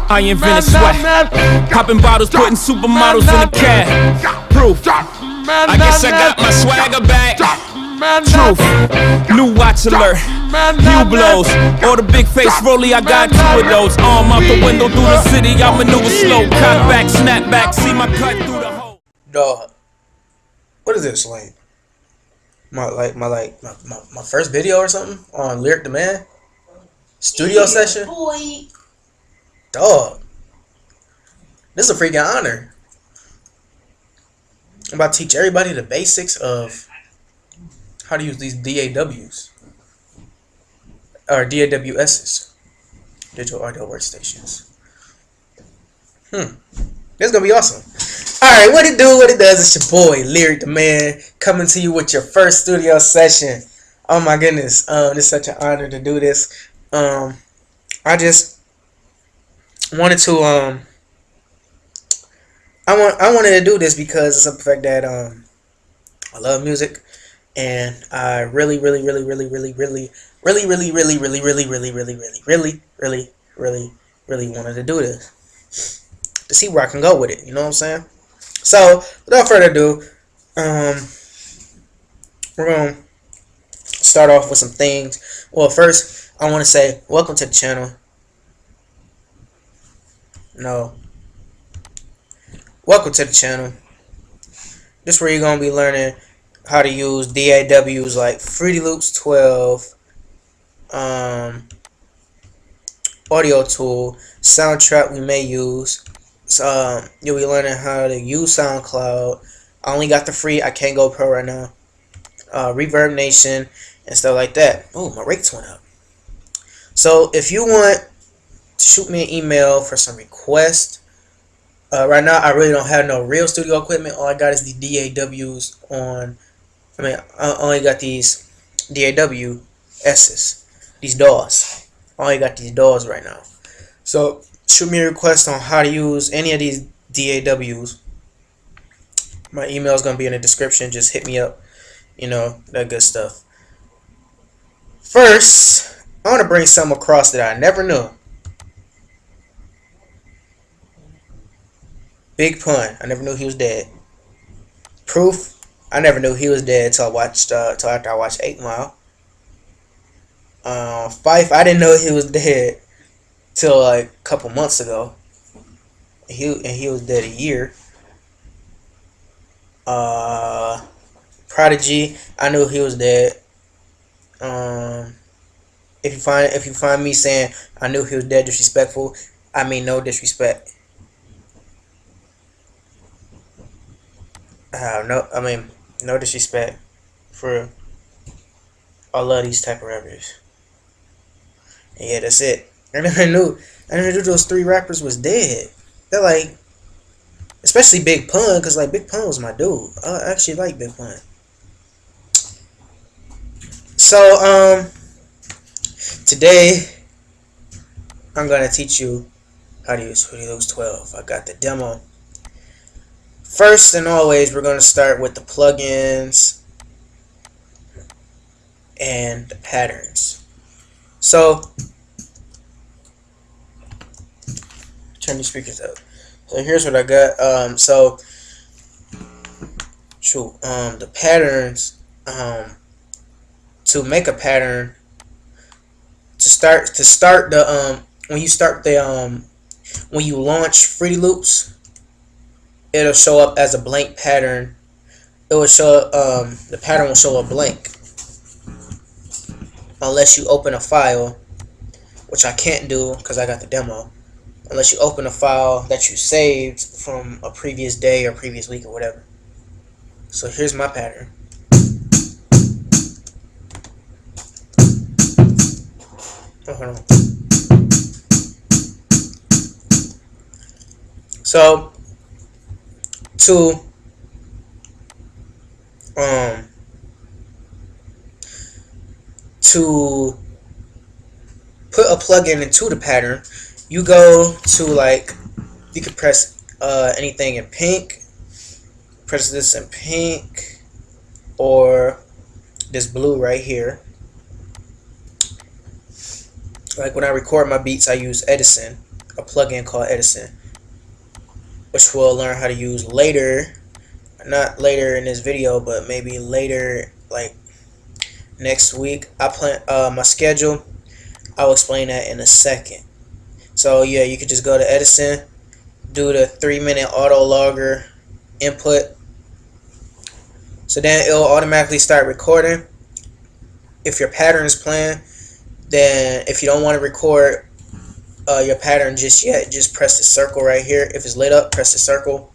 I invented sweat. Popping bottles, putting supermodels in the cab. Proof. I guess I got my swagger back. Truth. New watch alert. Hue blows. Or the big face rollie, I got 2 of those. Arm out the window through the city, I maneuver slow. Cut back, snap back, see my cut through the hole. Dog, what is this, like my first video or something on Lyric Demand studio session? Boy. Dog, this is a freaking honor. I'm about to teach everybody the basics of how to use these DAWs or DAWSs, digital audio workstations. This is gonna be awesome. Alright, what it do, what it does, it's your boy Lyric the Man coming to you with your first studio session. Oh my goodness, it's such an honor to do this. I just wanted to I wanted to do this because of the fact that I love music, and I really wanted to do this to see where I can go with it. You know what I'm saying? So without further ado, we're gonna start off with some things. Well, first I want to say welcome to the channel. Welcome to the channel. This is where you're gonna be learning how to use DAWs like Fruity Loops 12, audiotool, soundtrack we may use. You'll be learning how to use SoundCloud. I only got the free. I can't go pro right now. Reverb Nation and stuff like that. Oh, my rates went up. So if you want to shoot me an email for some requests, right now I really don't have no real studio equipment. All I got is the DAWs on. I only got these DAWSs, these DAWs. I only got these DAWs right now. So shoot me a request on how to use any of these DAWs. My email is going to be in the description. Just hit me up. You know, that good stuff. First, I want to bring something across that I never knew. Big Pun. I never knew he was dead. Proof. I never knew he was dead till after I watched 8 Mile. Fife. I didn't know he was dead till like a couple months ago. He was dead a year. Prodigy, I knew he was dead. If you find me saying I knew he was dead disrespectful, I mean no disrespect. No disrespect for all of these type of rappers. And yeah, that's it. I never knew those 3 rappers was dead. They're like, especially Big Pun, because like Big Pun was my dude. I actually like Big Pun. So today I'm gonna teach you how to use Fruity Loops 12. I got the demo. First and always, we're gonna start with the plugins and the patterns. So turn these speakers up. So here's what I got. The patterns. To make a pattern, to start the when you launch Fruity Loops, it'll show up as a blank pattern. It will show the pattern will show up blank unless you open a file, which I can't do because I got the demo. Unless you open a file that you saved from a previous day or previous week or whatever. So here's my pattern. Oh, hold on. So to put a plugin into the pattern, you go to, like, you can press anything in pink, press this in pink, or this blue right here. Like when I record my beats, I use Edison, a plugin called Edison, which we'll learn how to use later. Not later in this video, but maybe later, like next week. I plan my schedule. I'll explain that in a second. So yeah, you could just go to Edison, do the 3-minute auto logger input. So then it'll automatically start recording. If your pattern is playing, then if you don't want to record your pattern just yet, just press the circle right here. If it's lit up, press the circle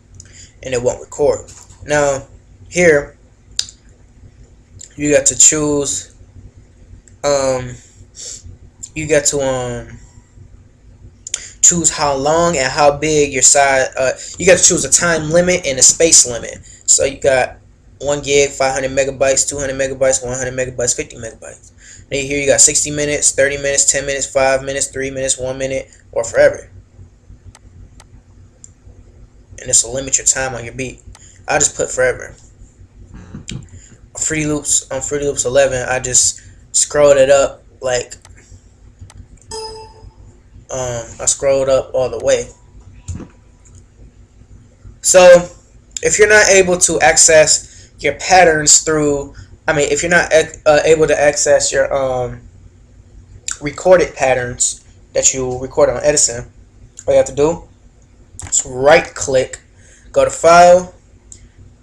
and it won't record. Now here you got to choose choose how long and how big your side. You got to choose a time limit and a space limit. So you got 1 gig, 500 megabytes, 200 megabytes, 100 megabytes, 50 megabytes. Then here you got 60 minutes, 30 minutes, 10 minutes, 5 minutes, 3 minutes, 1 minute, or forever. And this will limit your time on your beat. I'll just put forever. Fruity Loops, on Fruity Loops 11, I just scrolled it up like I scrolled up all the way. So if you're not able to access your patterns through, if you're not able to access your recorded patterns that you record on Edison, all you have to do is right click, go to File,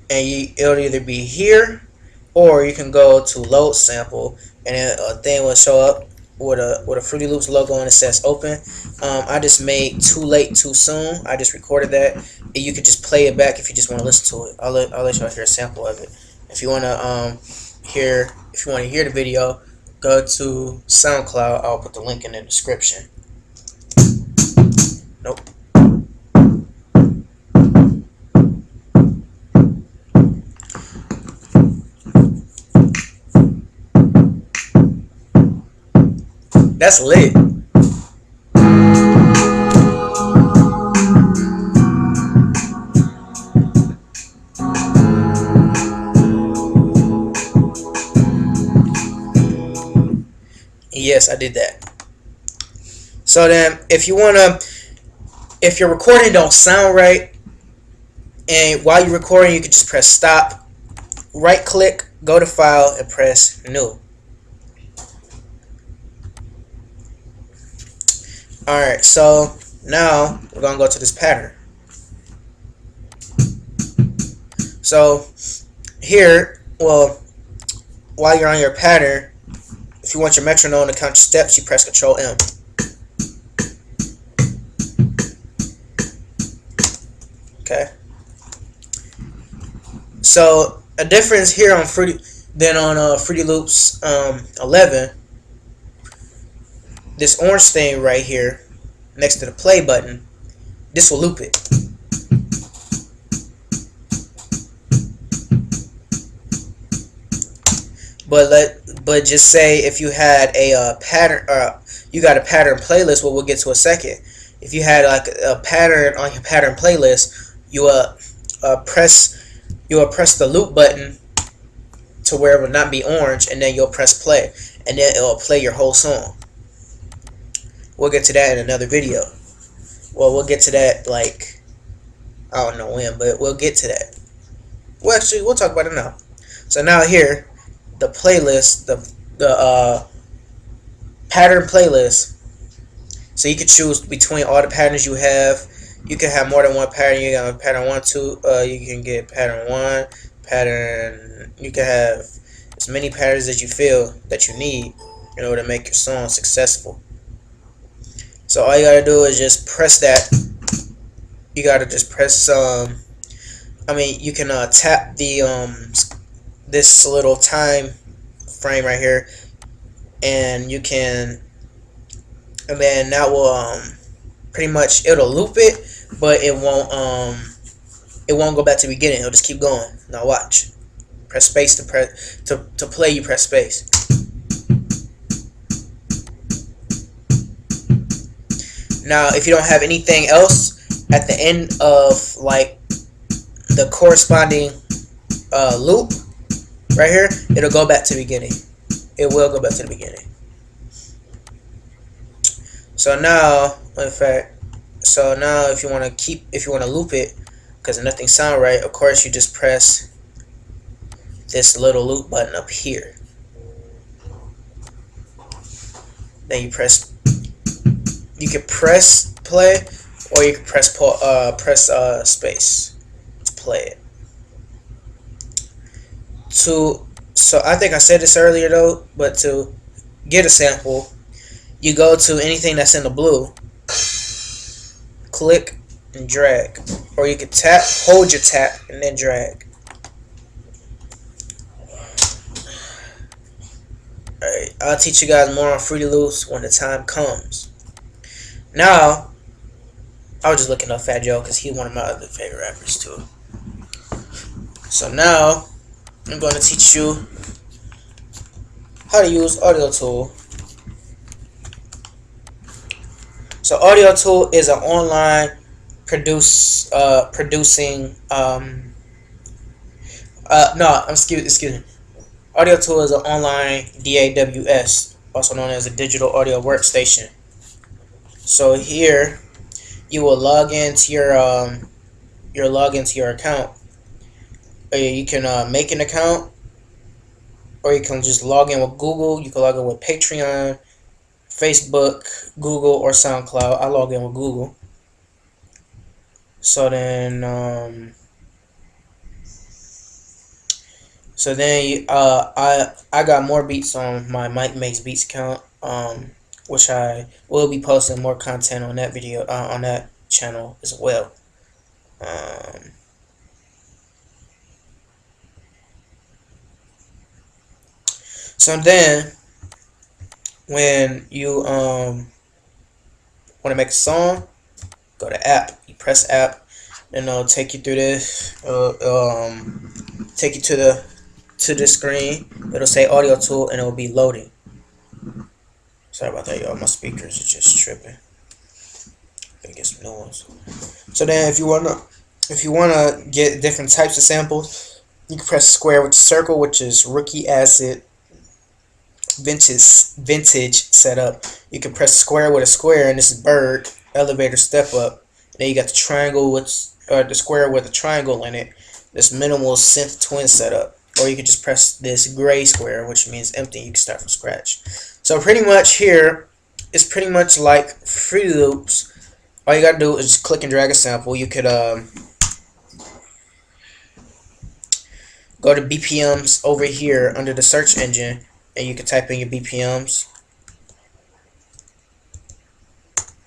and it'll either be here, or you can go to Load Sample, and then a thing will show up with a Fruity Loops logo and it says Open. I just made Too Late Too Soon. I just recorded that. And you could just play it back if you just want to listen to it. I'll let y'all hear a sample of it. If you want to hear the video, go to SoundCloud. I'll put the link in the description. Nope. That's lit. Yes, I did that. So then, if your recording don't sound right, and while you're recording, you can just press stop, right click, go to File, and press New. Alright, so now we're going to go to this pattern. So here, well, while you're on your pattern, if you want your metronome to count your steps, you press Control M. Okay. So a difference here on Fruity Loops 11. This orange thing right here, next to the play button, this will loop it. But just say if you had a pattern, you got a pattern playlist, what we'll get to a second. If you had like a pattern on your pattern playlist, you will press the loop button to where it will not be orange, and then you'll press play, and then it will play your whole song. We'll get to that in another video. Well, we'll get to that like, I don't know when, but we'll get to that. Well, actually, we'll talk about it now. So now here, the playlist, the pattern playlist. So you can choose between all the patterns you have. You can have more than one pattern. You can have pattern 1, 2. You can get pattern 1, pattern. You can have as many patterns as you feel that you need in order to make your song successful. So all you gotta do is just press that. You gotta just press you can tap the this little time frame right here, and you can, and then that will pretty much, it'll loop it, but it won't go back to the beginning. It'll just keep going. Now watch. Press space to play. You press space. Now, if you don't have anything else at the end of like the corresponding loop right here, it'll go back to the beginning. It will go back to the beginning. So now, in fact, so now if you want to loop it, because nothing sound right, of course you just press this little loop button up here. Then you can press play, or you can press space to play it. So I think I said this earlier though, but to get a sample, you go to anything that's in the blue, click and drag, or you can hold your tap and then drag. Alright, I'll teach you guys more on Fruity Loops when the time comes. Now, I was just looking up Fat Joe because he's one of my other favorite rappers too. So now, I'm going to teach you how to use audiotool. So audiotool is an online excuse me. Audiotool is an online DAWs, also known as a digital audio workstation. So here, you will log into your account. You can make an account, or you can just log in with Google. You can log in with Patreon, Facebook, Google, or SoundCloud. I log in with Google. So then, I got more beats on my Mike Makes Beats account, which I will be posting more content on that video on that channel as well. So then, when you want to make a song, go to app. You press app, and it'll take you through this. Take you to the screen. It'll say audiotool, and it'll be loading. Sorry about that, y'all. My speakers are just tripping. Gotta get some new ones. So then, if you wanna get different types of samples, you can press square with the circle, which is rookie acid vintage setup. You can press square with a square, and this is bird elevator step up. Then you got the triangle with the square with a triangle in it. This minimal synth twin setup. Or you can just press this gray square, which means empty. You can start from scratch. So pretty much here, it's pretty much like Fruity Loops. All you gotta do is just click and drag a sample. You could go to BPMs over here under the search engine, and you can type in your BPMs.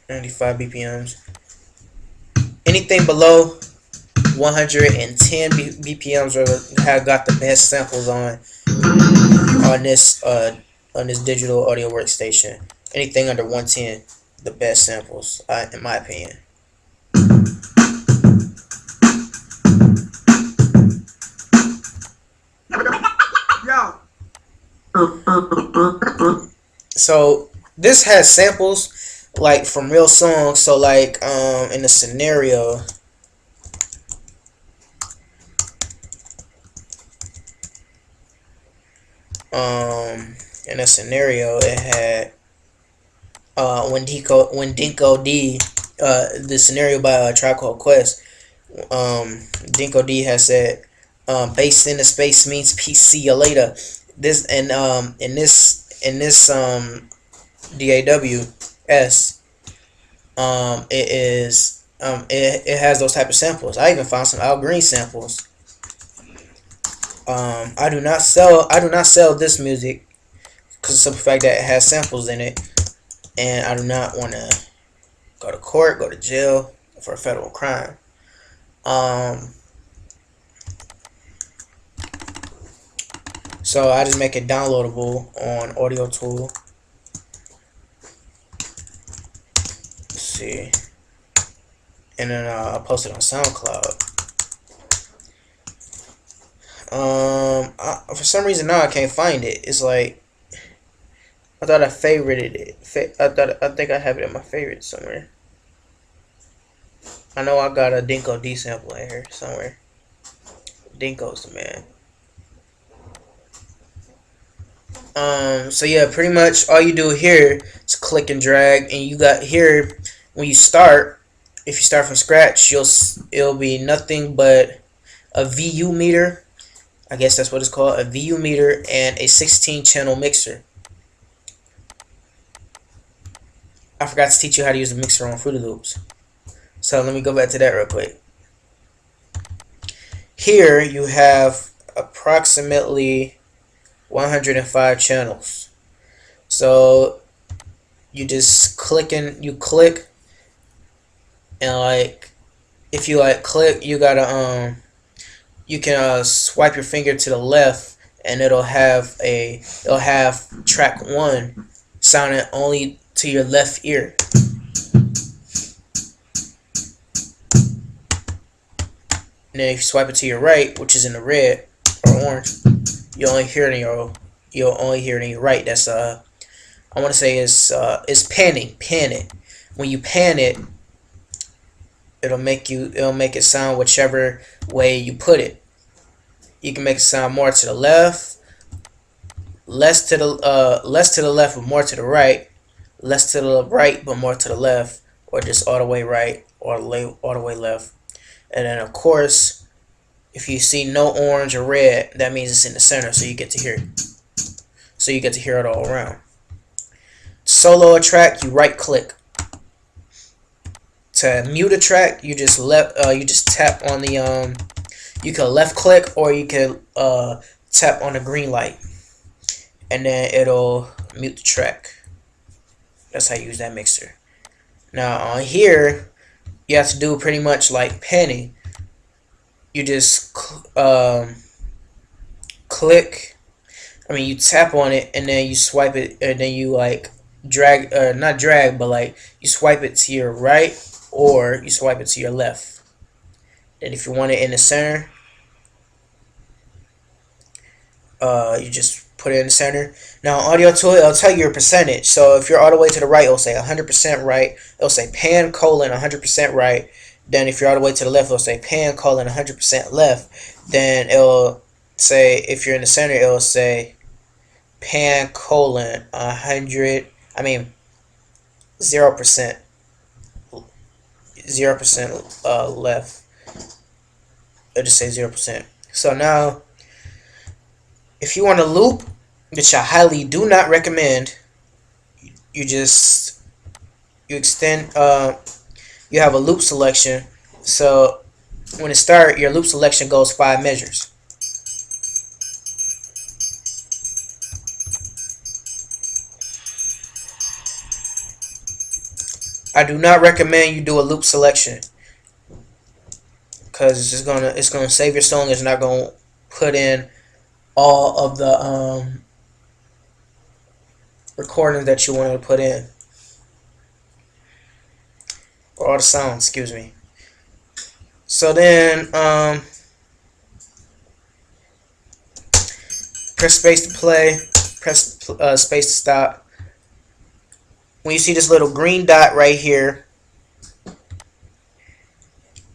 95 BPMs. Anything below 110 BPMs have got the best samples on this digital audio workstation. Anything under 110, the best samples, in my opinion. So this has samples like from real songs. So like in a scenario, it had when Dinko D, the scenario by a Tribe Called Quest. Dinko D has said, "Based in the space means peace. See you later." This and in this DAWs, it has those type of samples. I even found some Al Green samples. I do not sell this music because of the simple fact that it has samples in it, and I do not want to go to court, go to jail for a federal crime. So I just make it downloadable on audiotool. Let's see, and then I'll post it on SoundCloud. For some reason now I can't find it. It's like I thought I favorited it. I think I have it in my favorites somewhere. I know I got a Dinko D sample in here somewhere. Dinko's the man. So yeah, pretty much all you do here is click and drag, and you got here when you start. If you start from scratch, it'll be nothing but a VU meter. I guess that's what it's called, a VU meter, and a 16 channel mixer. I forgot to teach you how to use the mixer on Fruity Loops. So let me go back to that real quick. Here you have approximately 105 channels. So you just click and like if you like click, you gotta you can swipe your finger to the left, and it'll have track 1 sounding only to your left ear. And then if you swipe it to your right, which is in the red or orange, you'll only hear it in your right. That's I want to say is panning. Pan it. When you pan it, it'll make it sound whichever way you put it. You can make it sound more to the left, less to the left but more to the right, less to the right but more to the left, or just all the way right or all the way left. And then of course, if you see no orange or red, that means it's in the center, so you get to hear it. So you get to hear it all around. Solo a track, you right click. To mute a track, you just tap on the you can left click, or you can tap on the green light, and then it'll mute the track. That's how you use that mixer. Now on here, you have to do pretty much like panning. You just you tap on it, and then you swipe it, and then you like drag, not drag, but like you swipe it to your right, or you swipe it to your left. And if you want it in the center, you just put it in the center. Now on audiotool, it'll tell you your percentage. So if you're all the way to the right, it'll say 100% right. It'll say pan colon 100% right. Then if you're all the way to the left, it'll say pan colon 100% left. Then it'll say, if you're in the center, it'll say pan colon 0%. 0% left. It'll just say 0%. So now, if you want to loop, which I highly do not recommend, you have a loop selection. So when it starts, your loop selection goes 5 measures. I do not recommend you do a loop selection, because it's gonna save your song. It's not gonna put in all of the recordings that you wanted to put in, or all the sounds, excuse me. So then press space to play, press space to stop. When you see this little green dot right here,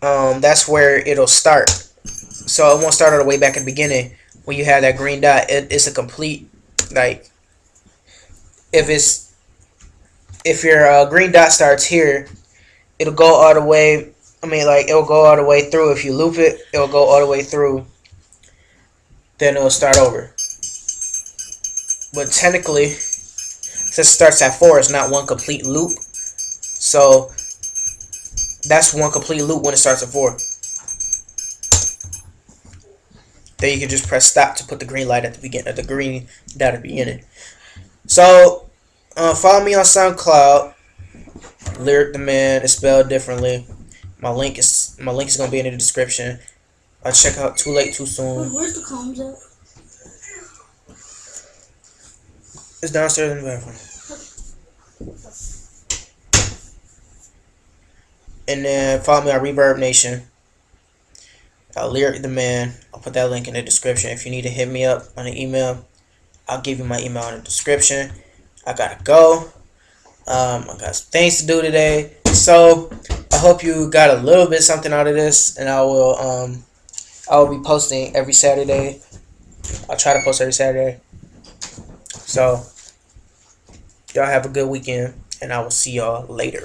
that's where it'll start. So it won't start all the way back in the beginning. When you have that green dot, it's a complete, like, if your green dot starts here, it'll go all the way. It'll go all the way through. If you loop it, it'll go all the way through. Then it'll start over. But technically, since it starts at 4, it's not one complete loop. So that's one complete loop when it starts at 4. Then you can just press stop to put the green light at the beginning, the green dot at the beginning. So follow me on SoundCloud. Lyric the Man is spelled differently. My link is gonna be in the description. Check out Too Late Too Soon. Where's the combs at? It's downstairs in the bathroom. And then follow me on Reverb Nation. Lyric the Man. I'll put that link in the description. If you need to hit me up on the email, I'll give you my email in the description. I gotta go. I got some things to do today. So I hope you got a little bit something out of this, and I will be posting every Saturday. I'll try to post every Saturday. So y'all have a good weekend, and I will see y'all later.